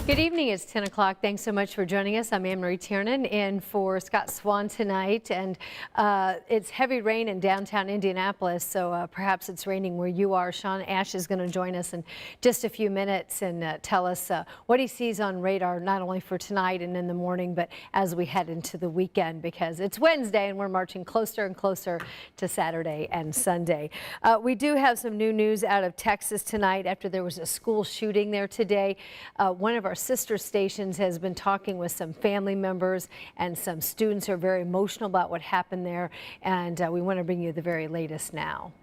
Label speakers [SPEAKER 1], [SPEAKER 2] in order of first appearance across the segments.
[SPEAKER 1] Good evening. It's 10 o'clock. Thanks so much for joining us. I'm Anne-Marie Tiernan in for Scott Swan tonight. And it's heavy rain in downtown Indianapolis, so perhaps it's raining where you are. Sean Ash is going to join us in just a few minutes and tell us what he sees on radar, not only for tonight and in the morning, but as we head into the weekend, because it's Wednesday and we're marching closer and closer to Saturday and Sunday. We do have some new news out of Texas tonight after there was a school shooting there today. One of our sister stations has been talking with some family members, and some students are very emotional about what happened there, and we want to bring you the very latest now.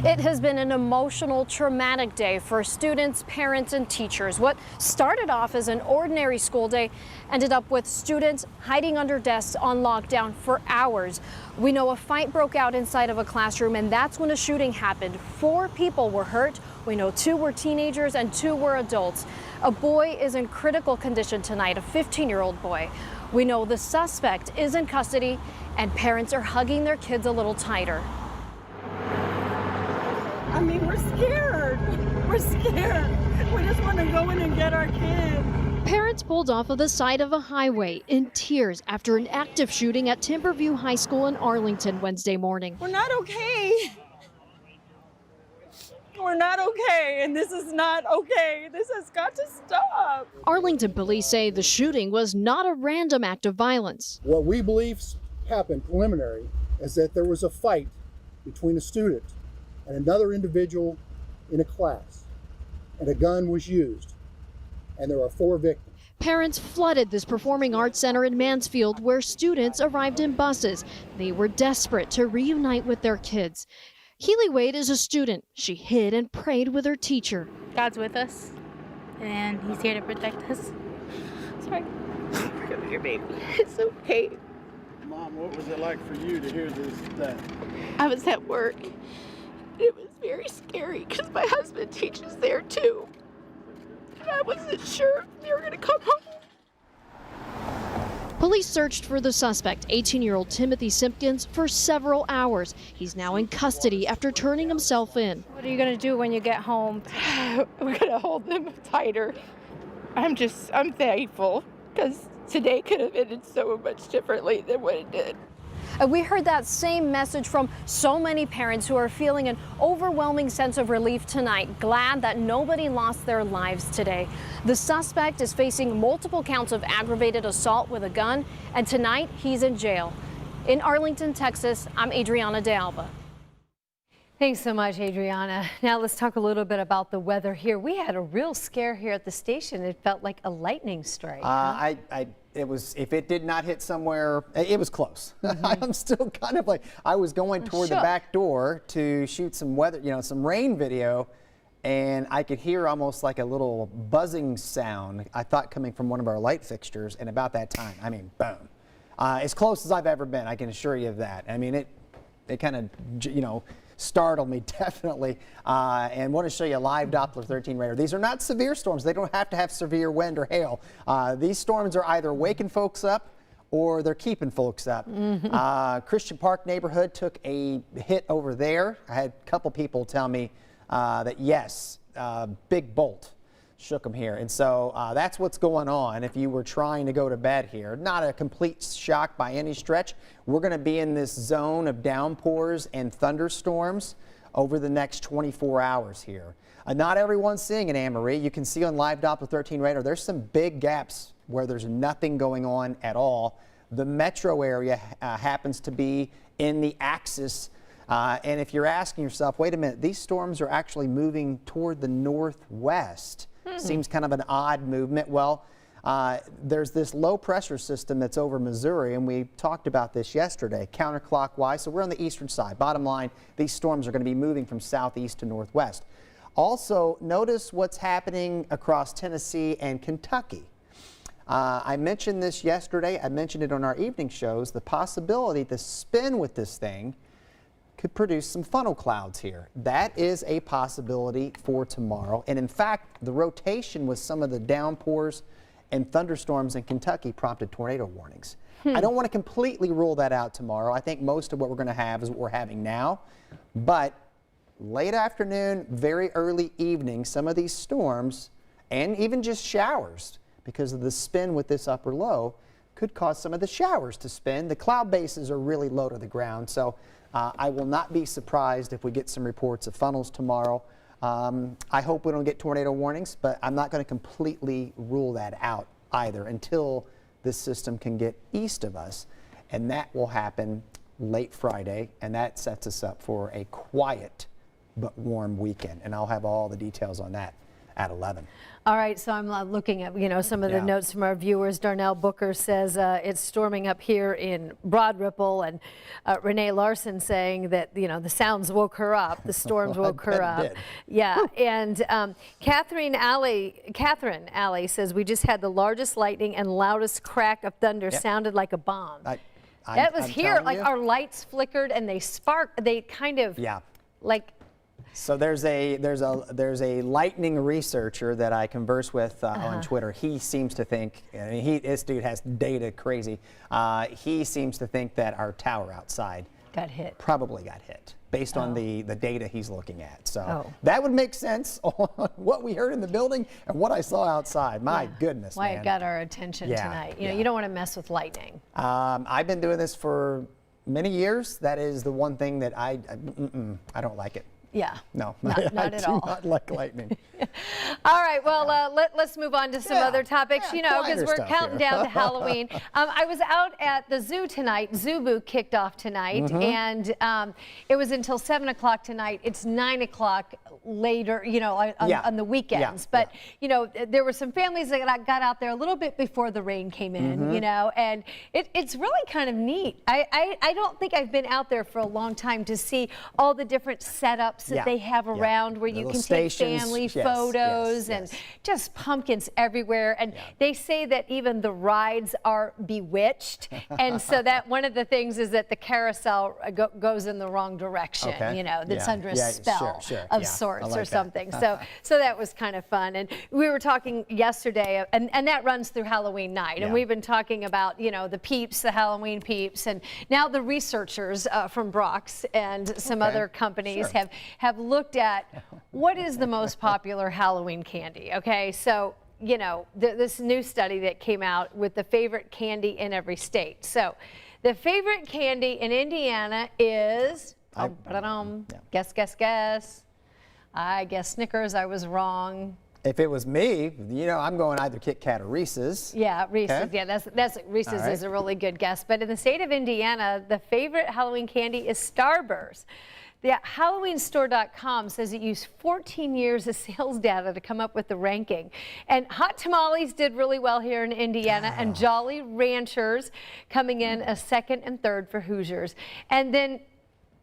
[SPEAKER 2] It has been an emotional, traumatic day for students, parents, and teachers. What started off as an ordinary school day ended up with students hiding under desks on lockdown for hours. We know a fight broke out inside of a classroom, and that's when a shooting happened. 4 people were hurt. We know 2 were teenagers and 2 were adults. A boy is in critical condition tonight, a 15-year-old boy. We know the suspect is in custody, and parents are hugging their kids a little tighter.
[SPEAKER 3] I mean, we're scared. We're scared. We just want to go in and get our kid.
[SPEAKER 2] Parents pulled off of the side of a highway in tears after an active shooting at Timberview High School in Arlington Wednesday morning.
[SPEAKER 3] We're not okay. We're not okay, and this is not okay. This has got to stop.
[SPEAKER 2] Arlington police say the shooting was not a random act of violence.
[SPEAKER 4] What we believe happened preliminary is that there was a fight between a student and another individual in a class, and a gun was used, and there are 4 victims.
[SPEAKER 2] Parents flooded this performing arts center in Mansfield, where students arrived in buses. They were desperate to reunite with their kids. Keely Wade is a student. She hid and prayed with her teacher.
[SPEAKER 5] God's with us, and He's here to protect us. Sorry. Forgive your baby. It's okay.
[SPEAKER 4] Mom, what was it like for you to hear that?
[SPEAKER 5] I was at work. It was very scary because my husband teaches there too. And I wasn't sure if they were going to come home.
[SPEAKER 2] Police searched for the suspect, 18-year-old Timothy Simpkins, for several hours. He's now in custody after turning himself in.
[SPEAKER 6] What are you going to do when you get home?
[SPEAKER 5] We're going to hold them tighter. I'm thankful because today could have ended so much differently than what it did.
[SPEAKER 2] We heard that same message from so many parents who are feeling an overwhelming sense of relief tonight, glad that nobody lost their lives today. The suspect is facing multiple counts of aggravated assault with a gun, and tonight he's in jail. In Arlington, Texas, I'm Adriana De Alba.
[SPEAKER 1] Thanks so much, Adriana. Now let's talk a little bit about the weather here. We had a real scare here at the station. It felt like a lightning strike.
[SPEAKER 7] It was, if it did not hit somewhere, it was close. I'm still kind of like, I was going toward the back door to shoot some weather, some rain video, and I could hear almost like a little buzzing sound, I thought, coming from one of our light fixtures. And about that time, I mean, boom. As close as I've ever been, I can assure you of that. I mean, it kind of, startled me, definitely. And want to show you a live Doppler 13 radar. These are not severe storms. They don't have to have severe wind or hail. These storms are either waking folks up or they're keeping folks up. Christian Park neighborhood took a hit over there. I had a couple people tell me that yes, big bolt shook them here. And so that's what's going on if you were trying to go to bed here. Not a complete shock by any stretch. We're going to be in this zone of downpours and thunderstorms over the next 24 hours here. Not everyone's seeing it, Anne-Marie. You can see on live Doppler 13 radar, there's some big gaps where there's nothing going on at all. The metro area happens to be in the axis. And if you're asking yourself, wait a minute, these storms are actually moving toward the northwest. Seems kind of an odd movement. Well, there's this low pressure system that's over Missouri, and we talked about this yesterday, counterclockwise. So we're on the eastern side. Bottom line, these storms are going to be moving from southeast to northwest. Also, notice what's happening across Tennessee and Kentucky. I mentioned this yesterday. I mentioned it on our evening shows. The possibility to spin with this thing could produce some funnel clouds here. That is a possibility for tomorrow. And in fact, the rotation with some of the downpours and thunderstorms in Kentucky prompted tornado warnings. I don't want to completely rule that out tomorrow. I think most of what we're going to have is what we're having now. But late afternoon, very early evening, some of these storms and even just showers, because of the spin with this upper low, could cause some of the showers to spin. The cloud bases are really low to the ground, so I will not be surprised if we get some reports of funnels tomorrow. I hope we don't get tornado warnings, but I'm not going to completely rule that out either until this system can get east of us, and that will happen late Friday, and that sets us up for a quiet but warm weekend, and I'll have all the details on that at 11.
[SPEAKER 1] All right, so I'm looking at, some of the
[SPEAKER 7] Yeah.
[SPEAKER 1] notes from our viewers. Darnell Booker says it's storming up here in Broad Ripple, and Renee Larson saying that, the sounds woke her up, the storms woke her
[SPEAKER 7] bet it
[SPEAKER 1] up.
[SPEAKER 7] did.
[SPEAKER 1] Yeah, and Catherine Alley says we just had the largest lightning and loudest crack of thunder, sounded like a bomb. That was
[SPEAKER 7] I'm
[SPEAKER 1] here,
[SPEAKER 7] telling
[SPEAKER 1] like
[SPEAKER 7] you.
[SPEAKER 1] our lights flickered and they sparked, they kind of,
[SPEAKER 7] Yeah.
[SPEAKER 1] like,
[SPEAKER 7] So there's a lightning researcher that I converse with on Twitter. He seems to think, this dude has data crazy. He seems to think that our tower outside
[SPEAKER 1] got hit.
[SPEAKER 7] probably got hit based on the data he's looking at. So
[SPEAKER 1] Oh.
[SPEAKER 7] that would make sense on what we heard in the building and what I saw outside. My goodness,
[SPEAKER 1] Why
[SPEAKER 7] man.
[SPEAKER 1] it got our attention
[SPEAKER 7] Yeah,
[SPEAKER 1] tonight.
[SPEAKER 7] yeah.
[SPEAKER 1] You don't want to mess with lightning.
[SPEAKER 7] I've been doing this for many years. That is the one thing that I don't like it.
[SPEAKER 1] Yeah.
[SPEAKER 7] No,
[SPEAKER 1] Not
[SPEAKER 7] I
[SPEAKER 1] at
[SPEAKER 7] do
[SPEAKER 1] all.
[SPEAKER 7] not like lightning.
[SPEAKER 1] All right, well, let's move on to some
[SPEAKER 7] Yeah,
[SPEAKER 1] other topics,
[SPEAKER 7] yeah,
[SPEAKER 1] because
[SPEAKER 7] quieter
[SPEAKER 1] we're
[SPEAKER 7] stuff
[SPEAKER 1] counting
[SPEAKER 7] here.
[SPEAKER 1] down to Halloween. I was out at the zoo tonight. Zubu kicked off tonight,
[SPEAKER 7] Mm-hmm.
[SPEAKER 1] and it was until 7 o'clock tonight. It's 9 o'clock later, on the weekends.
[SPEAKER 7] Yeah,
[SPEAKER 1] But, there were some families that got out there a little bit before the rain came in,
[SPEAKER 7] Mm-hmm.
[SPEAKER 1] and it's really kind of neat. I don't think I've been out there for a long time to see all the different setups that
[SPEAKER 7] Yeah,
[SPEAKER 1] they have
[SPEAKER 7] yeah.
[SPEAKER 1] around where
[SPEAKER 7] The
[SPEAKER 1] you
[SPEAKER 7] little
[SPEAKER 1] can take
[SPEAKER 7] stations.
[SPEAKER 1] family
[SPEAKER 7] Yes,
[SPEAKER 1] photos
[SPEAKER 7] yes,
[SPEAKER 1] and
[SPEAKER 7] yes.
[SPEAKER 1] just pumpkins everywhere. And they say that even the rides are bewitched. And so that one of the things is that the carousel goes in the wrong direction,
[SPEAKER 7] Okay.
[SPEAKER 1] that's
[SPEAKER 7] Yeah,
[SPEAKER 1] under a
[SPEAKER 7] yeah,
[SPEAKER 1] spell
[SPEAKER 7] sure,
[SPEAKER 1] of
[SPEAKER 7] yeah, I
[SPEAKER 1] sorts
[SPEAKER 7] like
[SPEAKER 1] or
[SPEAKER 7] that.
[SPEAKER 1] something. So that was kind of fun. And we were talking yesterday, and that runs through Halloween night. And
[SPEAKER 7] Yeah.
[SPEAKER 1] we've been talking about, the peeps, the Halloween peeps. And now the researchers from Brock's and some
[SPEAKER 7] Okay,
[SPEAKER 1] other companies
[SPEAKER 7] sure.
[SPEAKER 1] have looked at what is the most popular Halloween candy. Okay, so this new study that came out with the favorite candy in every state. So the favorite candy in Indiana is guess. I guess Snickers. I was wrong.
[SPEAKER 7] If it was me, I'm going either Kit Kat or Reese's.
[SPEAKER 1] Yeah, Reese's.
[SPEAKER 7] Okay.
[SPEAKER 1] Yeah, that's Reese's
[SPEAKER 7] All right.
[SPEAKER 1] is a really good guess. But in the state of Indiana, the favorite Halloween candy is Starburst. The HalloweenStore.com says it used 14 years of sales data to come up with the ranking. And Hot Tamales did really well here in Indiana, and Jolly Ranchers coming in a second and third for Hoosiers. And then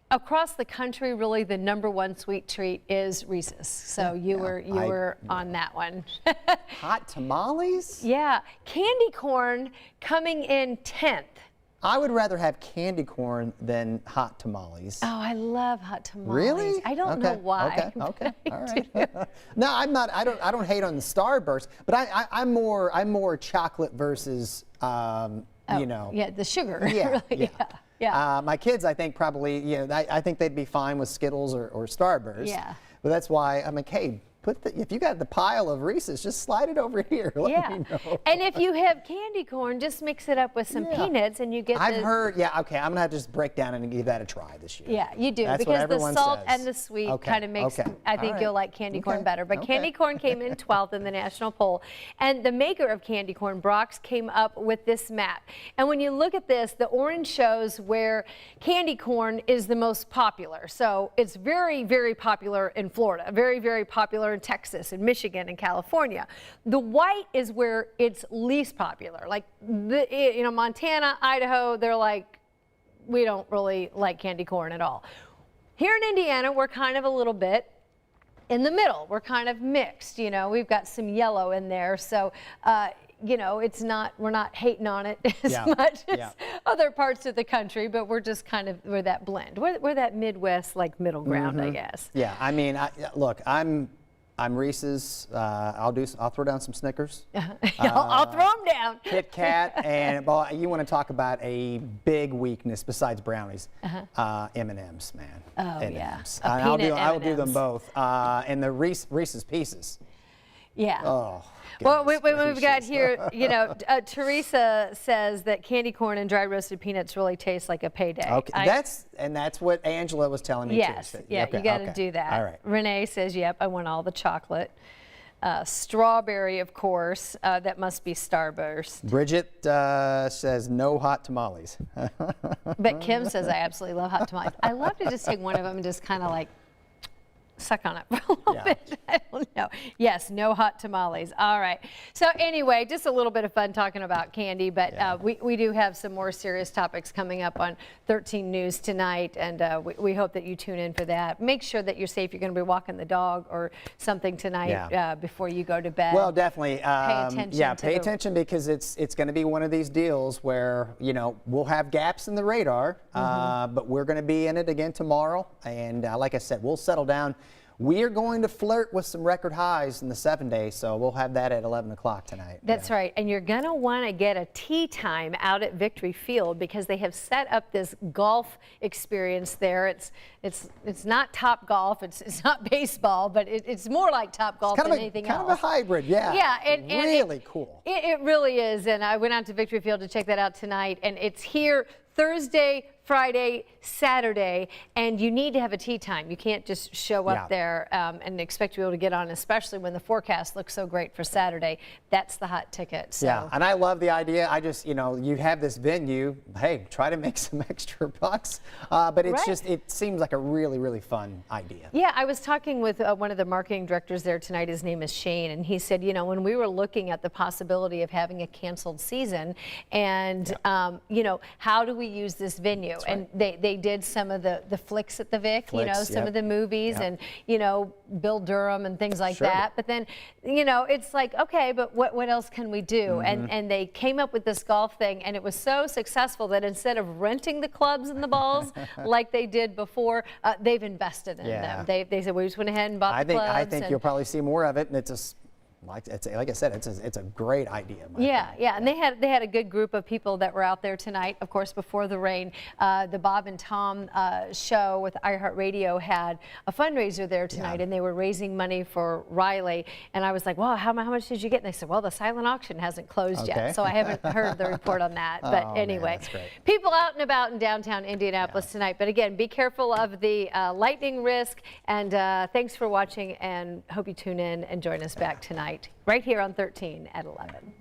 [SPEAKER 1] across the country, really the #1 sweet treat is Reese's. So you were on that one.
[SPEAKER 7] Hot tamales?
[SPEAKER 1] Yeah, candy corn coming in 10th.
[SPEAKER 7] I would rather have candy corn than hot tamales.
[SPEAKER 1] Oh, I love hot tamales.
[SPEAKER 7] Really?
[SPEAKER 1] I don't know why.
[SPEAKER 7] Okay.
[SPEAKER 1] but
[SPEAKER 7] All
[SPEAKER 1] I
[SPEAKER 7] right.
[SPEAKER 1] do.
[SPEAKER 7] No, I'm not. I don't hate on the Starburst, but I'm more chocolate versus
[SPEAKER 1] Yeah, the sugar.
[SPEAKER 7] Yeah,
[SPEAKER 1] really, yeah.
[SPEAKER 7] my kids, I think probably I think they'd be fine with Skittles or Starburst.
[SPEAKER 1] Yeah.
[SPEAKER 7] But that's why I'm like, hey, if you got the pile of Reese's, just slide it over here. Let me know.
[SPEAKER 1] And if you have candy corn, just mix it up with some peanuts and you get
[SPEAKER 7] I've heard, okay, I'm gonna have to just break down and give that a try this year.
[SPEAKER 1] Yeah, you do,
[SPEAKER 7] That's what
[SPEAKER 1] because the
[SPEAKER 7] everyone
[SPEAKER 1] salt
[SPEAKER 7] says.
[SPEAKER 1] and the sweet kind of makes,
[SPEAKER 7] okay.
[SPEAKER 1] I think
[SPEAKER 7] All right.
[SPEAKER 1] you'll like candy corn
[SPEAKER 7] Okay,
[SPEAKER 1] better. But
[SPEAKER 7] okay.
[SPEAKER 1] candy corn came in 12th in the national poll. And the maker of candy corn, Brock's, came up with this map. And when you look at this, the orange shows where candy corn is the most popular. So it's very, very popular in Florida, very, very popular in Texas and Michigan and California. The white is where it's least popular. Like, Montana, Idaho, they're like, we don't really like candy corn at all. Here in Indiana, we're kind of a little bit in the middle. We're kind of mixed, we've got some yellow in there. So, we're not hating on it as much as other parts of the country, but we're just we're that blend. We're that Midwest, like middle ground, I guess.
[SPEAKER 7] Yeah, I mean, look, I'm Reese's. I'll throw down some Snickers.
[SPEAKER 1] I'll throw them down.
[SPEAKER 7] Kit Kat, and you want to talk about a big weakness besides brownies? M&Ms, man.
[SPEAKER 1] Oh,
[SPEAKER 7] M&Ms.
[SPEAKER 1] yeah.
[SPEAKER 7] I'll do
[SPEAKER 1] Peanut
[SPEAKER 7] them
[SPEAKER 1] M&Ms.
[SPEAKER 7] both. And the Reese's Pieces.
[SPEAKER 1] Yeah.
[SPEAKER 7] Oh.
[SPEAKER 1] Well,
[SPEAKER 7] goodness
[SPEAKER 1] we've got
[SPEAKER 7] gracious.
[SPEAKER 1] here, you know, Teresa says that candy corn and dry roasted peanuts really taste like a payday.
[SPEAKER 7] Okay, that's what Angela was telling me
[SPEAKER 1] Yes,
[SPEAKER 7] too.
[SPEAKER 1] yeah,
[SPEAKER 7] Okay,
[SPEAKER 1] you got to
[SPEAKER 7] okay.
[SPEAKER 1] do that.
[SPEAKER 7] All right.
[SPEAKER 1] Renee says, yep, I want all the chocolate. Strawberry, of course, that must be Starburst.
[SPEAKER 7] Bridget says no hot tamales.
[SPEAKER 1] But Kim says, I absolutely love hot tamales. I love to just take one of them and just kind of like suck on it for a little
[SPEAKER 7] Yeah.
[SPEAKER 1] bit. I don't know. Yes, no hot tamales. All right. So anyway, just a little bit of fun talking about candy, but
[SPEAKER 7] Yeah.
[SPEAKER 1] we do have some more serious topics coming up on 13 News tonight, and we hope that you tune in for that. Make sure that you're safe. You're going to be walking the dog or something tonight
[SPEAKER 7] Yeah.
[SPEAKER 1] before you go to bed.
[SPEAKER 7] Well, definitely.
[SPEAKER 1] attention
[SPEAKER 7] Yeah,
[SPEAKER 1] to
[SPEAKER 7] pay
[SPEAKER 1] the-
[SPEAKER 7] attention because it's going to be one of these deals where, you know, we'll have gaps in the radar, but we're going to be in it again tomorrow. And like I said, we'll settle down. We are going to flirt with some record highs in the 7-day, so we'll have that at 11 o'clock tonight.
[SPEAKER 1] That's right, and you're going to want to get a tee time out at Victory Field because they have set up this golf experience there. It's not Top Golf, it's not baseball, but it's more like Top Golf than anything else.
[SPEAKER 7] Kind of a hybrid, yeah.
[SPEAKER 1] Yeah, and
[SPEAKER 7] really cool.
[SPEAKER 1] It really is, and I went out to Victory Field to check that out tonight, and it's here Thursday, Friday, Saturday, and you need to have a tee time. You can't just show up
[SPEAKER 7] Yeah.
[SPEAKER 1] there and expect to be able to get on, especially when the forecast looks so great for Saturday. That's the hot ticket. So.
[SPEAKER 7] Yeah, and I love the idea. I just, you know, you have this venue, hey, try to make some extra bucks. But it's
[SPEAKER 1] Right.
[SPEAKER 7] just, it seems like a really, really fun idea.
[SPEAKER 1] Yeah, I was talking with one of the marketing directors there tonight. His name is Shane, and he said, you know, when we were looking at the possibility of having a canceled season and, you know, how do we use this venue? And they did some of the flicks at the Vic, you know,
[SPEAKER 7] Flicks,
[SPEAKER 1] some
[SPEAKER 7] yep.
[SPEAKER 1] of the movies
[SPEAKER 7] Yep.
[SPEAKER 1] and, you know, Bill Durham and things like
[SPEAKER 7] Sure.
[SPEAKER 1] that. But then, you know, it's like, okay, but what else can we do? And they came up with this golf thing, and it was so successful that instead of renting the clubs and the balls like they did before, they've invested in
[SPEAKER 7] Yeah.
[SPEAKER 1] them. They said, we just went ahead and bought
[SPEAKER 7] I
[SPEAKER 1] the clubs.
[SPEAKER 7] think
[SPEAKER 1] and-
[SPEAKER 7] you'll probably see more of it, and like I said, it's a great idea. in my
[SPEAKER 1] Yeah,
[SPEAKER 7] opinion.
[SPEAKER 1] yeah, and they had a good group of people that were out there tonight. Of course, before the rain, the Bob and Tom show with iHeartRadio had a fundraiser there tonight,
[SPEAKER 7] Yeah.
[SPEAKER 1] and they were raising money for Riley. And I was like, "Well, how much did you get?" And they said, "Well, the silent auction hasn't closed
[SPEAKER 7] Okay.
[SPEAKER 1] yet, so I haven't heard the report on that." But
[SPEAKER 7] Oh, man,
[SPEAKER 1] anyway,
[SPEAKER 7] that's great.
[SPEAKER 1] people out and about in downtown Indianapolis tonight. But again, be careful of the lightning risk. And thanks for watching, and hope you tune in and join us back tonight, right here on 13 at 11.